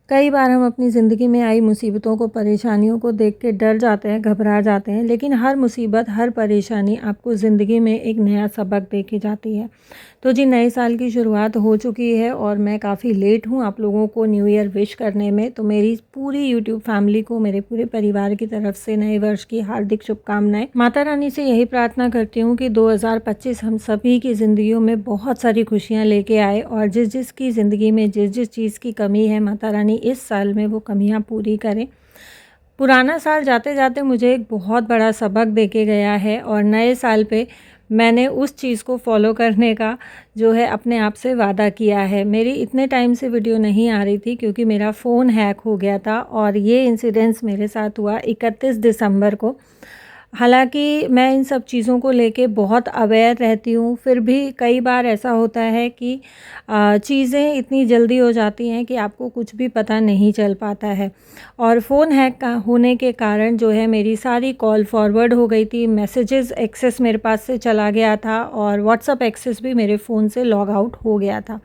कई बार हम अपनी ज़िंदगी में आई मुसीबतों को, परेशानियों को देख के डर जाते हैं, घबरा जाते हैं, लेकिन हर मुसीबत, हर परेशानी आपको ज़िंदगी में एक नया सबक दे के जाती है। तो जी, नए साल की शुरुआत हो चुकी है और मैं काफ़ी लेट हूँ आप लोगों को न्यू ईयर विश करने में। तो मेरी पूरी यूट्यूब फैमिली को, मेरे पूरे परिवार की तरफ से नए वर्ष की हार्दिक शुभकामनाएँ। माता रानी से यही प्रार्थना करती हूँ कि 2025 हम सभी की ज़िंदगियों में बहुत सारी खुशियाँ लेके आए और जिस-जिस की ज़िंदगी में जिस-जिस चीज़ की कमी है, माता रानी इस साल में वो कमियाँ पूरी करें। पुराना साल जाते-जाते मुझे एक बहुत बड़ा सबक दे के गया है और नए साल पे मैंने उस चीज़ को फ़ॉलो करने का जो है अपने आप से वादा किया है। मेरी इतने टाइम से वीडियो नहीं आ रही थी क्योंकि मेरा फ़ोन हैक हो गया था और ये इंसिडेंस मेरे साथ हुआ 31 दिसंबर को। हालाँकि मैं इन सब चीज़ों को लेके बहुत अवेयर रहती हूँ, फिर भी कई बार ऐसा होता है कि चीज़ें इतनी जल्दी हो जाती हैं कि आपको कुछ भी पता नहीं चल पाता है। और फ़ोन हैक का होने के कारण जो है मेरी सारी कॉल फॉरवर्ड हो गई थी, मैसेजेस एक्सेस मेरे पास से चला गया था और व्हाट्सएप एक्सेस भी मेरे फ़ोन से लॉग आउट हो गया था।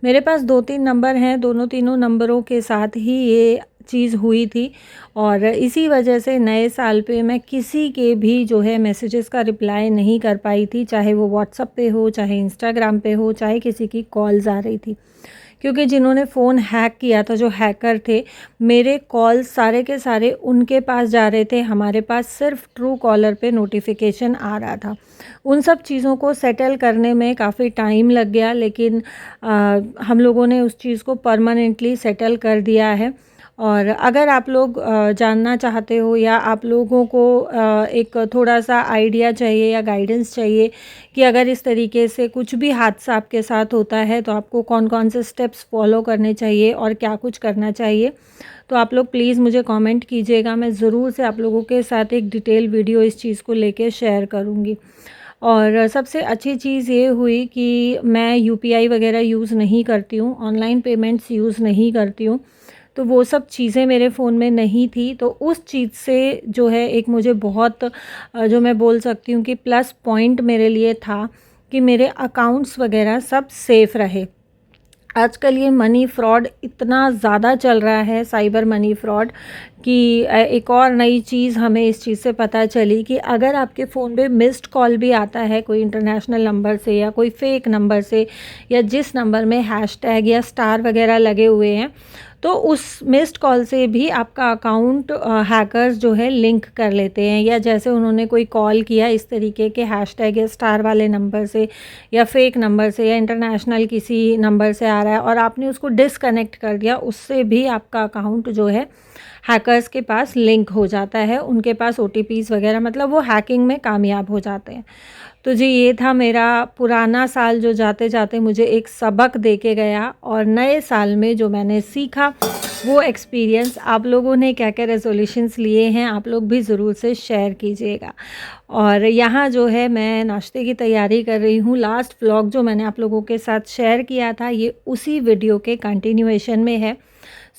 मेरे पास 2-3 नंबर हैं, दोनों तीनों नंबरों के साथ ही ये चीज़ हुई थी और इसी वजह से नए साल पे मैं किसी के भी जो है मैसेजेस का रिप्लाई नहीं कर पाई थी, चाहे वो व्हाट्सएप पे हो, चाहे इंस्टाग्राम पे हो, चाहे किसी की कॉल्स आ रही थी। क्योंकि जिन्होंने फ़ोन हैक किया था, जो हैकर थे, मेरे कॉल्स सारे के सारे उनके पास जा रहे थे, हमारे पास सिर्फ़ ट्रू कॉलर पे नोटिफ़िकेशन आ रहा था। उन सब चीज़ों को सेटल करने में काफ़ी टाइम लग गया लेकिन हम लोगों ने उस चीज़ को परमानेंटली सेटल कर दिया है। और अगर आप लोग जानना चाहते हो या आप लोगों को एक थोड़ा-सा आइडिया चाहिए या गाइडेंस चाहिए कि अगर इस तरीके से कुछ भी हादसा आपके साथ होता है तो आपको कौन-कौन से स्टेप्स फ़ॉलो करने चाहिए और क्या कुछ करना चाहिए, तो आप लोग प्लीज़ मुझे कमेंट कीजिएगा। मैं ज़रूर से आप लोगों के साथ एक डिटेल वीडियो इस चीज़ को लेके शेयर करूँगी। और सबसे अच्छी चीज़ ये हुई कि मैं यूपीआई वगैरह यूज़ नहीं करती हूँ, ऑनलाइन पेमेंट्स यूज़ नहीं करती हूँ। तो वो सब चीज़ें मेरे फ़ोन में नहीं थी, तो उस चीज़ से जो है एक मुझे बहुत जो मैं बोल सकती हूँ कि प्लस पॉइंट मेरे लिए था कि मेरे अकाउंट्स वग़ैरह सब सेफ़ रहे। आजकल ये मनी फ्रॉड इतना ज़्यादा चल रहा है, साइबर मनी फ्रॉड, कि एक और नई चीज़ हमें इस चीज़ से पता चली कि अगर आपके फ़ोन पे मिस्ड कॉल भी आता है कोई इंटरनेशनल नंबर से या कोई फ़ेक नंबर से या जिस नंबर में हैशटैग या स्टार वग़ैरह लगे हुए हैं, तो उस मिस्ड कॉल से भी आपका अकाउंट हैकर्स जो है लिंक कर लेते हैं। या जैसे उन्होंने कोई कॉल किया इस तरीके के हैशटैग या स्टार वाले नंबर से या फ़ेक नंबर से या इंटरनेशनल किसी नंबर से आ रहा है और आपने उसको डिसकनेक्ट कर दिया, उससे भी आपका अकाउंट जो है हैकर्स के पास लिंक हो जाता है, उनके पास ओटीपीज़ वगैरह, मतलब वो हैकिंग में कामयाब हो जाते हैं। तो जी, ये था मेरा पुराना साल जो जाते-जाते मुझे एक सबक दे के गया और नए साल में जो मैंने सीखा वो एक्सपीरियंस आप लोगों ने क्या-क्या रेज़ोल्यूशंस लिए हैं, आप लोग भी ज़रूर से शेयर कीजिएगा। और यहाँ जो है मैं नाश्ते की तैयारी कर रही हूँ। लास्ट व्लॉग जो मैंने आप लोगों के साथ शेयर किया था, ये उसी वीडियो के कंटिन्यूएशन में है।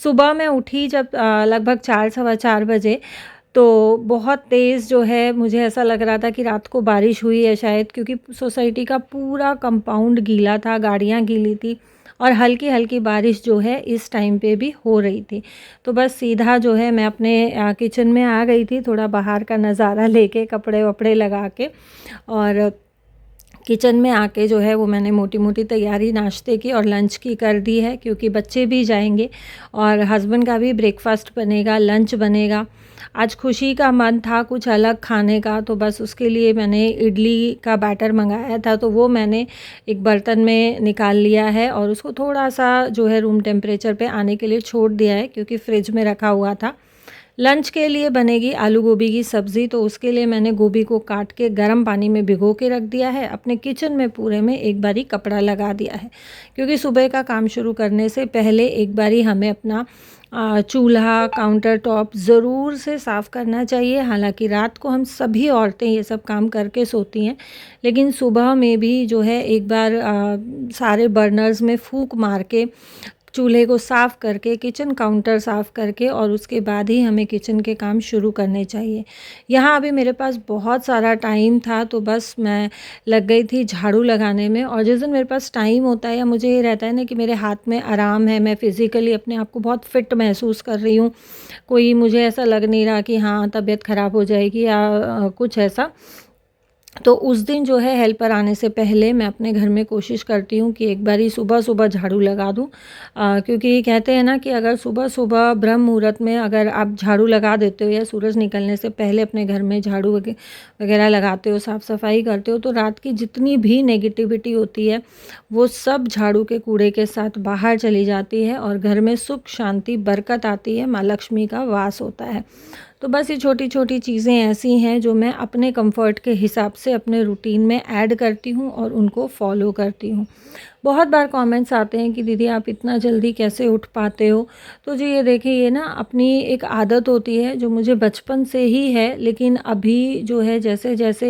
सुबह मैं उठी जब लगभग 4 सवा 4 बजे, तो बहुत तेज़ जो है मुझे ऐसा लग रहा था कि रात को बारिश हुई है शायद, क्योंकि सोसाइटी का पूरा कंपाउंड गीला था, गाड़ियाँ गीली थी और हल्की-हल्की बारिश जो है इस टाइम पे भी हो रही थी। तो बस सीधा जो है मैं अपने किचन में आ गई थी, थोड़ा बाहर का नज़ारा लेके, कपड़े-वपड़े लगा के, और किचन में आके जो है वो मैंने मोटी-मोटी तैयारी नाश्ते की और लंच की कर दी है, क्योंकि बच्चे भी जाएँगे और हस्बैंड का भी ब्रेकफ़ास्ट बनेगा, लंच बनेगा। आज खुशी का मन था कुछ अलग खाने का, तो बस उसके लिए मैंने इडली का बैटर मँगाया था, तो वो मैंने एक बर्तन में निकाल लिया है और उसको थोड़ा-सा जो है रूम टेम्परेचर पे आने के लिए छोड़ दिया है, क्योंकि फ्रिज में रखा हुआ था। लंच के लिए बनेगी आलू गोभी की सब्ज़ी, तो उसके लिए मैंने गोभी को काट के गर्म पानी में भिगो के रख दिया है। अपने किचन में पूरे में एक बारी कपड़ा लगा दिया है, क्योंकि सुबह का काम शुरू करने से पहले एक बारी हमें अपना चूल्हा, काउंटर टॉप ज़रूर से साफ़ करना चाहिए। हालाँकि रात को हम सभी औरतें ये सब काम करके सोती हैं, लेकिन सुबह में भी जो है एक बार सारे बर्नर्स में फूँक मार के चूल्हे को साफ़ करके, किचन काउंटर साफ़ करके और उसके बाद ही हमें किचन के काम शुरू करने चाहिए। यहाँ अभी मेरे पास बहुत सारा टाइम था, तो बस मैं लग गई थी झाड़ू लगाने में। और जिस दिन मेरे पास टाइम होता है या मुझे ये रहता है ना कि मेरे हाथ में आराम है, मैं फ़िज़िकली अपने आप को बहुत फ़िट महसूस कर रही हूँ, कोई मुझे ऐसा लग नहीं रहा कि हाँ, तबीयत ख़राब हो जाएगी या कुछ ऐसा, तो उस दिन जो है हेल्पर आने से पहले मैं अपने घर में कोशिश करती हूँ कि एक बारी सुबह-सुबह झाड़ू लगा दूँ। क्योंकि कहते हैं ना कि अगर सुबह-सुबह ब्रह्म मुहूर्त में अगर आप झाड़ू लगा देते हो या सूरज निकलने से पहले अपने घर में झाड़ू वगैरह लगाते हो, साफ़-सफ़ाई करते हो, तो रात की जितनी भी नेगेटिविटी होती है, वो सब झाड़ू के कूड़े के साथ बाहर चली जाती है और घर में सुख, शांति, बरकत आती है, माँ लक्ष्मी का वास होता है। तो बस ये छोटी-छोटी चीज़ें ऐसी हैं जो मैं अपने कंफर्ट के हिसाब से अपने रूटीन में ऐड करती हूँ और उनको फ़ॉलो करती हूँ। बहुत बार कमेंट्स आते हैं कि दीदी आप इतना जल्दी कैसे उठ पाते हो? तो जी ये देखिए, ये ना अपनी एक आदत होती है जो मुझे बचपन से ही है, लेकिन अभी जो है जैसे-जैसे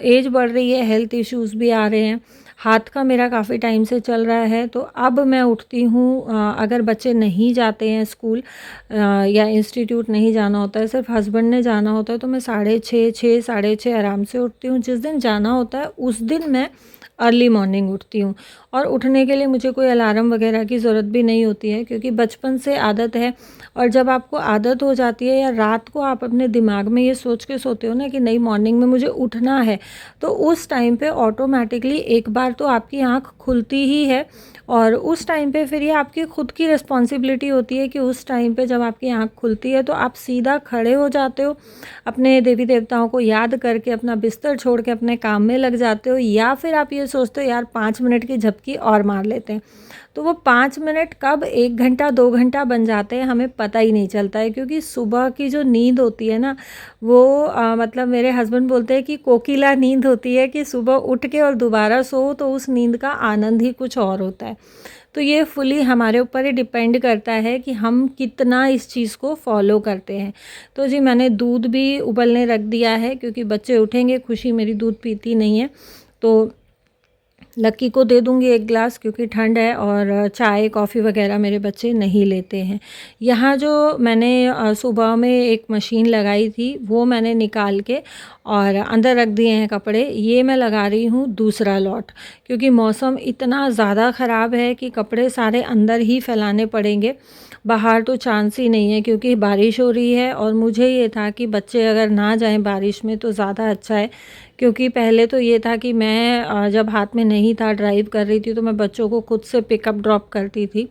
एज बढ़ रही है, हेल्थ इश्यूज़ भी आ रहे हैं। हाथ का मेरा काफ़ी टाइम से चल रहा है, तो अब मैं उठती हूँ, अगर बच्चे नहीं जाते हैं स्कूल या इंस्टीट्यूट नहीं जाना होता है, सिर्फ हस्बैंड ने जाना होता है, तो मैं 6:30 साढ़े 6 आराम से उठती हूँ। जिस दिन जाना होता है उस दिन मैं अर्ली मॉर्निंग उठती हूँ और उठने के लिए मुझे कोई अलार्म वगैरह की ज़रूरत भी नहीं होती है, क्योंकि बचपन से आदत है। और जब आपको आदत हो जाती है या रात को आप अपने दिमाग में ये सोच के सोते हो ना कि नहीं मॉर्निंग में मुझे उठना है, तो उस टाइम पे ऑटोमेटिकली एक बार तो आपकी आँख खुलती ही है और उस टाइम पे फिर ये आपकी खुद की रिस्पॉन्सिबिलिटी होती है कि उस टाइम पे जब आपकी आँख खुलती है तो आप सीधा खड़े हो जाते हो, अपने देवी देवताओं को याद करके अपना बिस्तर छोड़ के अपने काम में लग जाते हो, या फिर आप ये सोचते हो यार 5 मिनट की झपकी और मार लेते हैं। तो वो 5 मिनट कब 1 घंटा 2 घंटा बन जाते हैं हमें पता ही नहीं चलता है, क्योंकि सुबह की जो नींद होती है ना, वो मतलब मेरे हस्बैंड बोलते हैं कि कोकिला नींद होती है, कि सुबह उठ के और दोबारा सो तो उस नींद का आनंद ही कुछ और होता है। तो ये फुली हमारे ऊपर ही डिपेंड करता है कि हम कितना इस चीज़ को फॉलो करते हैं। तो जी मैंने दूध भी उबलने रख दिया है, क्योंकि बच्चे उठेंगे, खुशी मेरी दूध पीती नहीं है, तो लक्की को दे दूँगी 1 ग्लास, क्योंकि ठंड है और चाय, कॉफ़ी वग़ैरह मेरे बच्चे नहीं लेते हैं। यहाँ जो मैंने सुबह में एक मशीन लगाई थी, वो मैंने निकाल के और अंदर रख दिए हैं कपड़े। ये मैं लगा रही हूँ दूसरा लॉट, क्योंकि मौसम इतना ज़्यादा ख़राब है कि कपड़े सारे अंदर ही फैलाने पड़ेंगे। बाहर तो चांस ही नहीं है, क्योंकि बारिश हो रही है और मुझे ये था कि बच्चे अगर ना जाएँ बारिश में तो ज़्यादा अच्छा है। क्योंकि पहले तो ये था कि मैं जब हाथ में नहीं था, ड्राइव कर रही थी, तो मैं बच्चों को खुद से पिकअप ड्रॉप करती थी।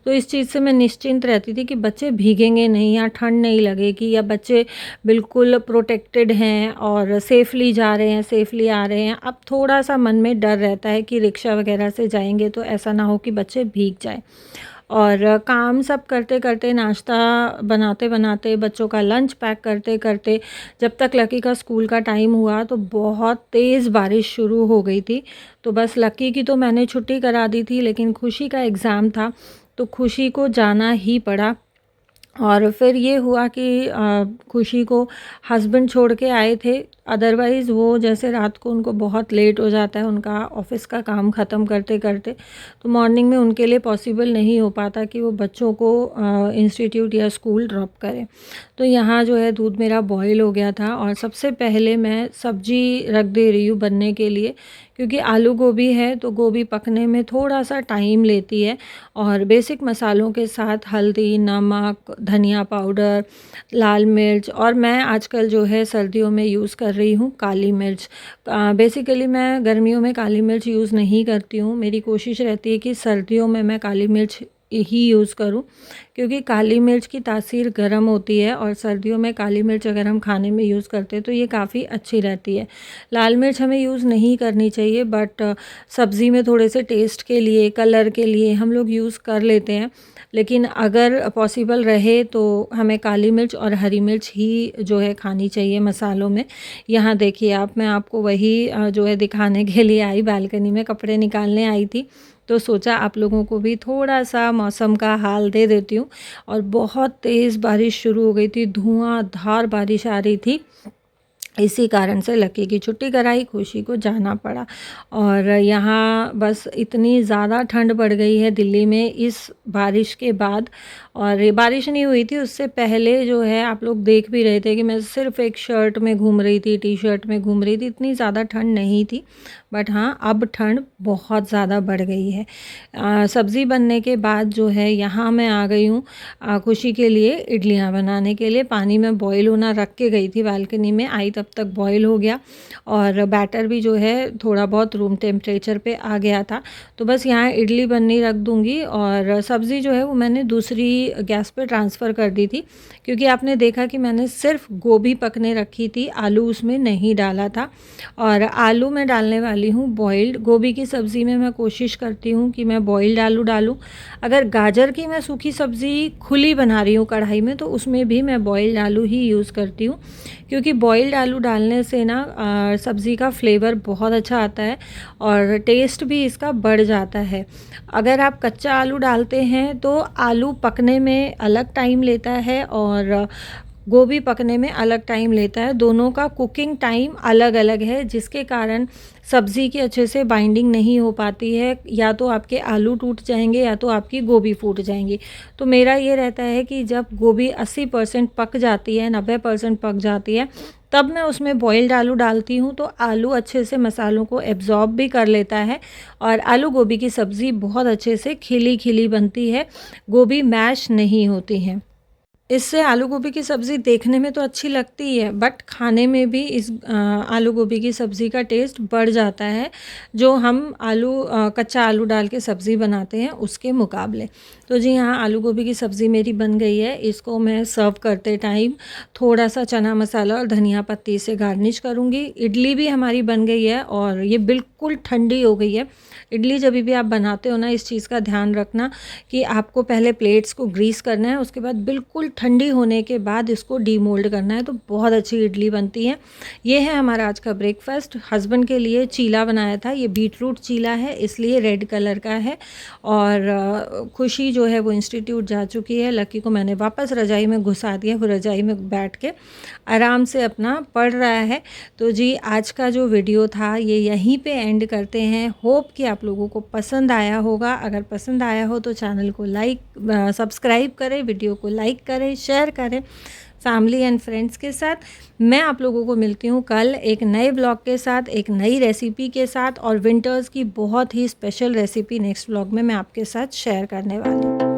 तो इस चीज़ से मैं निश्चिंत रहती थी कि बच्चे भीगेंगे नहीं या ठंड नहीं लगेगी, या बच्चे बिल्कुल प्रोटेक्टेड हैं और सेफ़ली जा रहे हैं, सेफ़ली आ रहे हैं। अब थोड़ा-सा मन में डर रहता है कि रिक्शा वग़ैरह से जाएँगे तो ऐसा ना हो कि बच्चे भीग जाएँ। और काम सब करते-करते, नाश्ता बनाते-बनाते, बच्चों का लंच पैक करते-करते, जब तक लकी का स्कूल का टाइम हुआ तो बहुत तेज़ बारिश शुरू हो गई थी। तो बस लकी की तो मैंने छुट्टी करा दी थी, लेकिन खुशी का एग्ज़ाम था, तो खुशी को जाना ही पड़ा। और फिर ये हुआ कि खुशी को हस्बैंड छोड़ के आए थे, अदरवाइज़ वो जैसे रात को उनको बहुत लेट हो जाता है उनका ऑफ़िस का काम ख़त्म करते-करते, तो मॉर्निंग में उनके लिए पॉसिबल नहीं हो पाता कि वो बच्चों को इंस्टीट्यूट या स्कूल ड्रॉप करें। तो यहाँ जो है दूध मेरा बॉयल हो गया था और सबसे पहले मैं सब्ज़ी रख दे रही हूँ बनने के लिए, क्योंकि आलू गोभी है तो गोभी पकने में थोड़ा-सा टाइम लेती है और बेसिक मसालों के साथ हल्दी, नमक, धनिया पाउडर, लाल मिर्च, और मैं आजकल जो है सर्दियों में यूज़ कर रही हूँ काली मिर्च। बेसिकली मैं गर्मियों में काली मिर्च यूज़ नहीं करती हूँ। मेरी कोशिश रहती है कि सर्दियों में मैं काली मिर्च ही यूज़ करूँ, क्योंकि काली मिर्च की तासीर गर्म होती है और सर्दियों में काली मिर्च अगर हम खाने में यूज़ करते हैं तो ये काफ़ी अच्छी रहती है। लाल मिर्च हमें यूज़ नहीं करनी चाहिए, बट सब्ज़ी में थोड़े से टेस्ट के लिए, कलर के लिए हम लोग यूज़ कर लेते हैं। लेकिन अगर पॉसिबल रहे तो हमें काली मिर्च और हरी मिर्च ही जो है खानी चाहिए मसालों में। यहाँ देखिए आप, मैं आपको वही जो है दिखाने के लिए आई, बालकनी में कपड़े निकालने आई थी, तो सोचा आप लोगों को भी थोड़ा-सा मौसम का हाल दे देती हूँ। और बहुत तेज़ बारिश शुरू हो गई थी, धुआँधार बारिश आ रही थी। इसी कारण से लकी की छुट्टी कराई, खुशी को जाना पड़ा। और यहाँ बस इतनी ज़्यादा ठंड बढ़ गई है दिल्ली में इस बारिश के बाद। और ये बारिश नहीं हुई थी उससे पहले जो है, आप लोग देख भी रहे थे कि मैं सिर्फ़ एक शर्ट में घूम रही थी, टी-शर्ट में घूम रही थी, इतनी ज़्यादा ठंड नहीं थी। बट हाँ, अब ठंड बहुत ज़्यादा बढ़ गई है। सब्ज़ी बनने के बाद जो है, यहाँ मैं आ गई हूँ खुशी के लिए इडलियाँ बनाने के लिए। पानी में बॉयल होना रख के गई थी बालकनी में, आई तब तक बॉयल हो गया और बैटर भी जो है थोड़ा बहुत रूम टेम्परेचर पे आ गया था। तो बस यहाँ इडली बननी रख दूँगी और सब्ज़ी जो है वो मैंने दूसरी गैस पे ट्रांसफ़र कर दी थी, क्योंकि आपने देखा कि मैंने सिर्फ गोभी पकने रखी थी, आलू उसमें नहीं डाला था। और आलू मैं डालने वाली हूँ बॉइल्ड। गोभी की सब्ज़ी में मैं कोशिश करती हूँ कि मैं बॉइल्ड आलू डालूँ। अगर गाजर की मैं सूखी सब्ज़ी खुली बना रही हूँ कढ़ाई में, तो उसमें भी मैं बॉइल्ड आलू ही यूज़ करती हूँ, क्योंकि बॉइल्ड आलू डालने से ना सब्ज़ी का फ्लेवर बहुत अच्छा आता है और टेस्ट भी इसका बढ़ जाता है। अगर आप कच्चा आलू डालते हैं तो आलू पकने में अलग टाइम लेता है और गोभी पकने में अलग टाइम लेता है, दोनों का कुकिंग टाइम अलग-अलग है, जिसके कारण सब्ज़ी की अच्छे से बाइंडिंग नहीं हो पाती है। या तो आपके आलू टूट जाएँगे या तो आपकी गोभी फूट जाएँगी। तो मेरा ये रहता है कि जब गोभी 80% पक जाती है, 90% पक जाती है, तब मैं उसमें बॉइल्ड आलू डालती हूँ, तो आलू अच्छे से मसालों को एब्ज़ॉर्ब भी कर लेता है और आलू गोभी की सब्ज़ी बहुत अच्छे से खिली-खिली बनती है, गोभी मैश नहीं होती हैं। इससे आलू गोभी की सब्ज़ी देखने में तो अच्छी लगती ही है, बट खाने में भी इस आलू गोभी की सब्ज़ी का टेस्ट बढ़ जाता है, जो हम कच्चा आलू डाल के सब्ज़ी बनाते हैं उसके मुकाबले। तो जी हाँ, आलू गोभी की सब्ज़ी मेरी बन गई है। इसको मैं सर्व करते टाइम थोड़ा-सा चना मसाला और धनिया पत्ती से गार्निश करूँगी। इडली भी हमारी बन गई है और ये बिल्कुल ठंडी हो गई है। इडली जभी भी आप बनाते हो ना, इस चीज़ का ध्यान रखना कि आपको पहले प्लेट्स को ग्रीस करना है, उसके बाद बिल्कुल ठंडी होने के बाद इसको डीमोल्ड करना है, तो बहुत अच्छी इडली बनती है। ये है हमारा आज का ब्रेकफास्ट। हस्बैंड के लिए चीला बनाया था, ये बीटरूट चीला है इसलिए रेड कलर का है। और खुशी जो है वो इंस्टीट्यूट जा चुकी है, लकी को मैंने वापस रज़ाई में घुसा दिया, वो रज़ाई में बैठ के आराम से अपना पढ़ रहा है। तो जी आज का जो वीडियो था ये यहीं पे एंड करते हैं। होप कि आप लोगों को पसंद आया होगा। अगर पसंद आया हो तो चैनल को सब्सक्राइब करें, वीडियो को लाइक करें, शेयर करें फैमिली एंड फ्रेंड्स के साथ। मैं आप लोगों को मिलती हूँ कल एक नए ब्लॉग के साथ, एक नई रेसिपी के साथ और विंटर्स की बहुत ही स्पेशल रेसिपी नेक्स्ट ब्लॉग में मैं आपके साथ शेयर करने वाली हूँ।